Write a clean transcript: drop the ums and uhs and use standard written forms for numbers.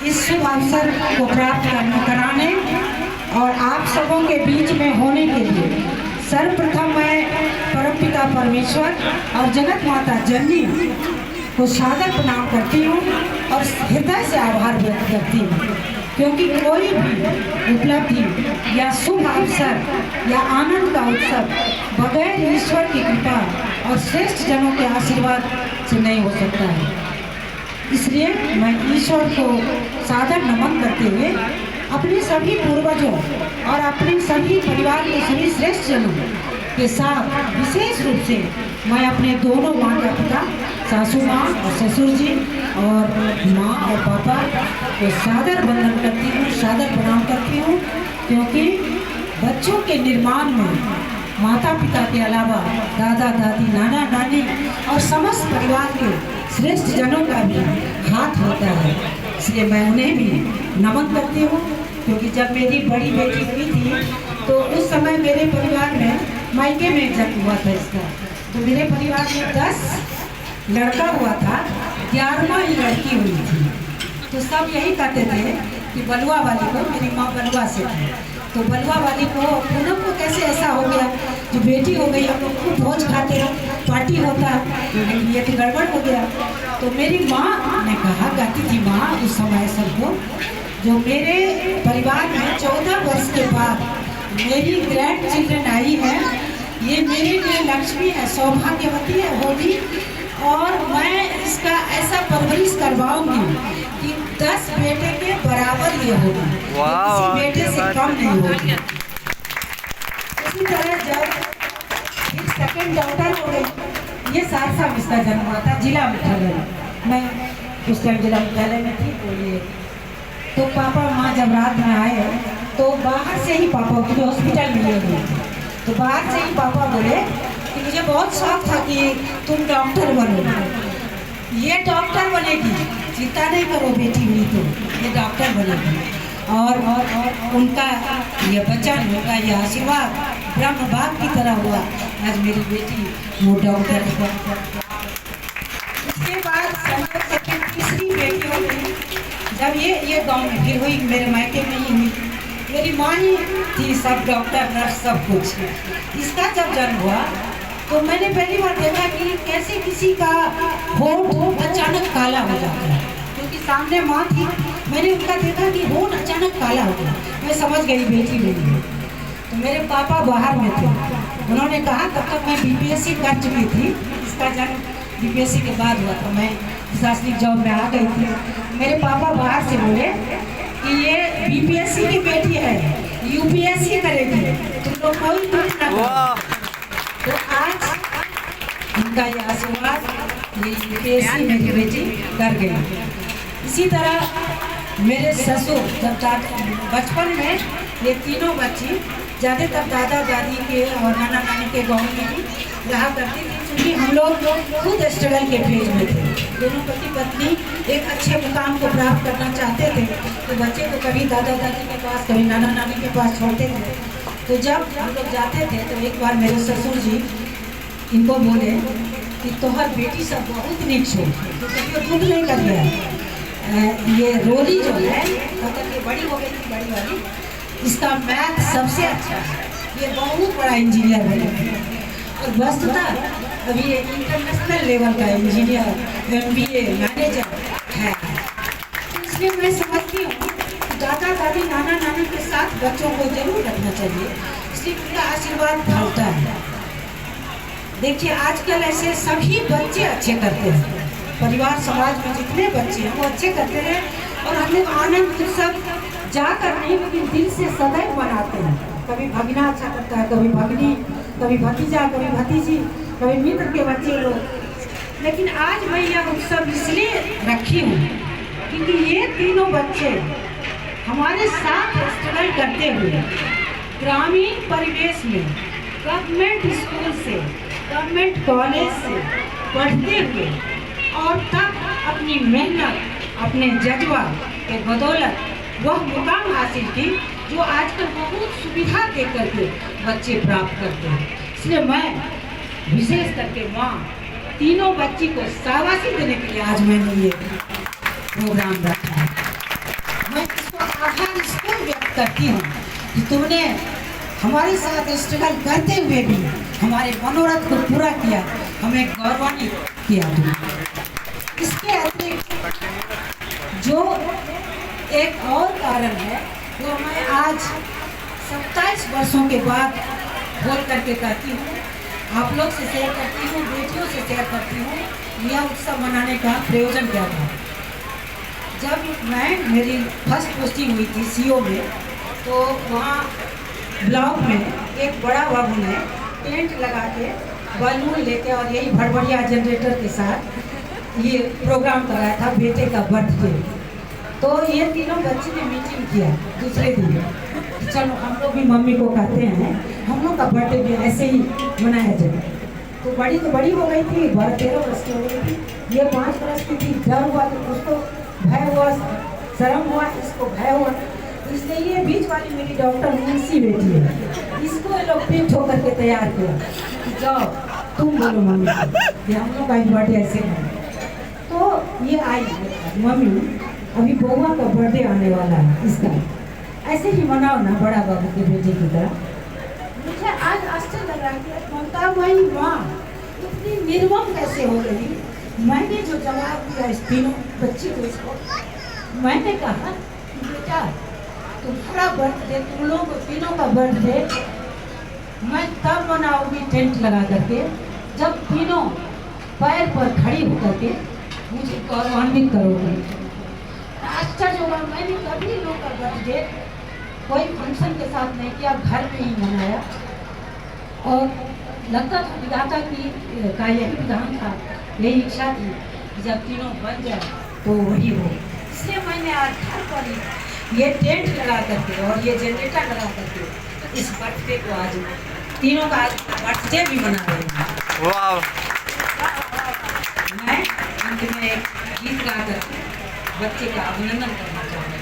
इस शुभ अवसर को प्राप्त कराने और आप सबों के बीच में होने के लिए सर्वप्रथम मैं परमपिता परमेश्वर और जगत माता जननी को सादर प्रणाम करती हूँ और हृदय से आभार व्यक्त करती हूँ, क्योंकि कोई भी उपलब्धि या शुभ अवसर या आनंद का उत्सव बगैर ईश्वर की कृपा और श्रेष्ठ जनों के आशीर्वाद से नहीं हो सकता है। इसलिए मैं ईश्वर को सादर नमन करते हुए अपने सभी पूर्वजों और अपने सभी परिवार के सभी श्रेष्ठ जनों के साथ विशेष रूप से मैं अपने दोनों माता पिता, सासू माँ और ससुर जी और माँ और पापा को सादर वंदन करती हूँ, सादर प्रणाम करती हूँ, क्योंकि बच्चों के निर्माण में माता पिता के अलावा दादा दादी, नाना नानी और समस्त परिवार के श्रेष्ठ जनों का भी हाथ होता है। इसलिए मैं उन्हें भी नमन करती हूँ, क्योंकि जब मेरी बड़ी बेटी हुई थी तो उस समय मेरे परिवार में मायके में जन्म हुआ था इसका। तो मेरे परिवार में 10 लड़का हुआ था, 11वां ही लड़की हुई थी। तो सब यही कहते थे कि बलुआ वाली को, मेरी माँ बलुआ से थी, तो बलुआ वाली को पूनम को कैसे ऐसा हो गया जो बेटी हो गई, हम लोग खूब भोज खाते, पार्टी होता, लेकिन ये तो गड़बड़ हो गया। तो मेरी माँ ने कहा, कहती थी माँ उस समय सबको, जो मेरे परिवार में 14 वर्ष के बाद मेरी ग्रैंड चिल्ड्रन आई है, ये मेरे लिए लक्ष्मी है, सौभाग्यवती है होगी, और मैं इसका ऐसा परवरिश करवाऊंगी कि 10 बेटे के बराबर ये होगी, किसी बेटे से कम नहीं होगी। इसी तरह जब एक सेकंड डॉटर हो गई, ये सहरसा में इसका जन्म हुआ था, जिला मुख्यालय में। मैं उस टाइम जिला मुख्यालय में थी। तो पापा माँ जब रात में आए तो बाहर से ही पापा को हॉस्पिटल में ले गए थे, तो बाहर से ही पापा बोले कि मुझे बहुत शौक था कि तुम डॉक्टर बनो, ये डॉक्टर बनेगी, चिंता नहीं करो बेटी हुई तो ये डॉक्टर बनेगी। और उनका ये वचन, उनका ये आशीर्वाद ब्रह्म बाग की तरह हुआ। आज मेरी बेटी वो डॉक्टर है। इसके बाद संजय सेकंड तीसरी बेटी हो गई, जब ये गांव में फिर हुई, मेरे मायके में ही हुई। मेरी माँ ही थी सब, डॉक्टर नर्स सब कुछ। इसका जब जन्म हुआ तो मैंने पहली बार देखा कि कैसे किसी का होंठ अचानक काला हो जाता है, क्योंकि सामने माँ थी, मैंने उनका देखा कि होंठ अचानक काला हो गया। मैं समझ गई बेटी मेरी है। तो मेरे पापा बाहर में थे, उन्होंने कहा, तब तक मैं बीपीएससी कर चुकी थी, इसका जन्म बीपीएससी के बाद हुआ था, मैं प्रशासनिक जॉब में आ गई थी। मेरे पापा बाहर से बोले कि ये बीपीएससी की बेटी है, यूपीएससी करेगी, तुम लोग कोई कुछ ना करो। तो आज उनका ये आशीर्वाद, ये यूपीएससी मेरी बेटी कर गई। इसी तरह मेरे ससुर जब बचपन में ये तीनों बच्ची ज़्यादातर दादा दादी के और नाना नानी के गाँव में ही रहा करती थी, क्योंकि हम लोग खुद स्ट्रगल के फेज में थे। दोनों पति पत्नी एक अच्छे मुकाम को प्राप्त करना चाहते थे, तो बच्चे को कभी दादा दादी के पास, कभी नाना नानी के पास छोड़ते थे। तो जब हम लोग जाते थे तो एक बार मेरे ससुर जी इनको बोले कि तोहर बेटी सब बहुत नीक छो, तो कभी दुख नहीं कर गया। ये रोली जो है, मतलब ये बड़ी हो गई थी, बड़ी वाली, इसका मैथ सबसे अच्छा है, ये बहुत बड़ा इंजीनियर बनेगी, और वस्तुतः अभी ये इंटरनेशनल लेवल का इंजीनियर, MBA मैनेजर है। तो इसलिए मैं समझती हूँ दादा दादी, नाना नानी के साथ बच्चों को जरूर रखना चाहिए, इसलिए उनका आशीर्वाद ढलता है। देखिए आजकल ऐसे सभी बच्चे अच्छे करते हैं, परिवार समाज में जितने बच्चे हैं वो अच्छे करते हैं, और हम लोग आनंद उत्सव जाकर नहीं, लेकिन दिल से सदैव मनाते हैं। कभी भगना अच्छा करता है, कभी भगनी, कभी भतीजा, कभी भतीजी, कभी मित्र के बच्चे लोग। लेकिन आज मैं यह उत्सव इसलिए रखी हूँ क्योंकि ये तीनों बच्चे हमारे साथ स्ट्रगल करते हुए ग्रामीण परिवेश में गवर्नमेंट स्कूल से, गवर्नमेंट कॉलेज से पढ़ते हुए, और तब अपनी मेहनत, अपने जज्बा के बदौलत वह मुकाम हासिल की जो आजकल बहुत सुविधा दे करके बच्चे प्राप्त करते हैं। इसलिए मैं विशेष करके माँ तीनों बच्ची को शाबाशी देने के लिए आज मैंने ये प्रोग्राम रखा है। मैं इसको आभार इसको व्यक्त करती हूँ कि तुमने हमारे साथ स्ट्रगल करते हुए भी हमारे मनोरथ को पूरा किया, हमें गौरवान्वित किया तुमने। इसके अतिरिक्त जो एक और कारण है वो मैं आज 27 वर्षों के बाद बोल करके कहती हूँ, आप लोग से शेयर करती हूँ, बेटियों से शेयर करती हूँ, यह उत्सव मनाने का प्रयोजन क्या था। जब मेरी फर्स्ट पोस्टिंग हुई थी सीओ में, तो वहाँ ब्लॉक में एक बड़ा बाबू ने टेंट लगा के बलून लेके और यही भड़बड़िया जनरेटर के साथ ये प्रोग्राम कराया था बेटे का बर्थडे। तो ये तीनों बच्चे ने मीटिंग किया दूसरे दिन, चलो हम लोग भी मम्मी को कहते हैं हम लोग का बर्थडे भी ऐसे ही मनाया जाए। तो बड़ी हो गई थी, 12-13 वर्ष की हो गई थी, ये 5 वर्ष की थी। डर हुआ तो उसको भय हुआ, शर्म हुआ, इसको भय हुआ, इसलिए ये बीच वाली मेरी डॉक्टर मुंशी बेटी है, इसको ये लोग पीठ होकर के तैयार किया कि जाओ तुम बोलो मम्मी कि हम लोग का बर्थडे ऐसे है। तो ये आई मम्मी अभी बउआ का बर्थडे आने वाला है, इसका ऐसे ही मनाओ ना बड़ा बाबू के बेटे की तरह। मुझे आज आश्चर्य लग रहा है कि ममता भाई माँ इतनी निर्मम कैसे हो गई। मैंने जो जवाब दिया इस तीनों बच्चे को, इसको मैंने कहा बेटा तुम्हारा बर्थडे, तुम लोगों को तीनों का बर्थडे मैं तब मनाऊंगी टेंट लगा करके जब तीनों पैर पर खड़ी होकर के मुझे गौरवान्वित करोगे। आश्चर्य होगा, मैंने कभी लोगों का बर्थडे कोई फंक्शन के साथ नहीं किया, घर में ही मनाया। और लगता था विधाता की का यही विधान था, यही इच्छा थी कि जब तीनों बन जाए तो वही हो। इसलिए मैंने आज घर पर ये टेंट लगा करके और ये जनरेटर लगा करके इस बर्थडे को आज तीनों का बर्थडे भी मना रहे हैं। वाह! मैं अंत में एक गीत गा करके बच्चे का अभिनंदन करना चाहूँगा।